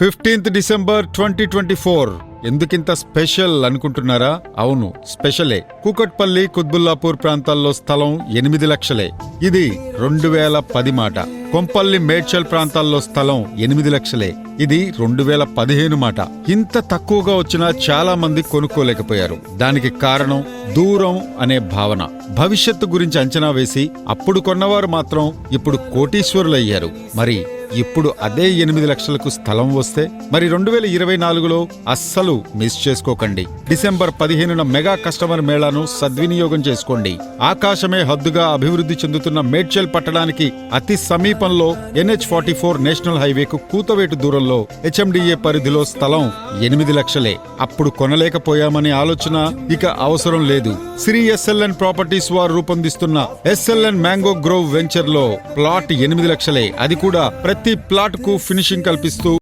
15th December 2024. ఎందుకింత special అనుకుంటున్నారా? అవును, స్పెషలే. కూకట్పల్లి, కుత్బుల్లాపూర్ ప్రాంతాల్లో స్థలం 8 లక్షలే. ఇది 2010 మాట. కొంపల్లి, మేడ్చల్ ప్రాంతాల్లో స్థలం 8 లక్షలే. ఇది 2015 మాట. ఇంత తక్కువగా వచ్చినా చాలా మంది కొనుక్కోలేకపోయారు. దానికి కారణం దూరం అనే భావన. భవిష్యత్తు గురించి అంచనా వేసి అప్పుడు కొన్నవారు మాత్రం ఇప్పుడు కోటీశ్వరులయ్యారు. మరి ఇప్పుడు అదే 8 లక్షలకు స్థలం వస్తే మరి 2024లో అస్సలు మిస్ చేసుకోకండి. డిసెంబర్ 15న మెగా కస్టమర్ మేళాను సద్వినియోగం చేసుకోండి. ఆకాశమే హద్దుగా అభివృద్ధి చెందుతున్న మేడ్చల్ పట్టణానికి అతి సమీపంలో NH44 నేషనల్ హైవేకు కూతవేటు దూరంలో HMDA పరిధిలో స్థలం 8 లక్షలే. అప్పుడు కొనలేకపోయామనే ఆలోచన ఇక అవసరం లేదు. శ్రీ SLN ప్రాపర్టీస్ వారు రూపొందిస్తున్న SLN మ్యాంగో గ్రోవ్ వెంచర్ లో ప్లాట్ 8 లక్షలే. అది కూడా ప్రతి ప్లాట్ కు ఫినిషింగ్ కల్పిస్తూ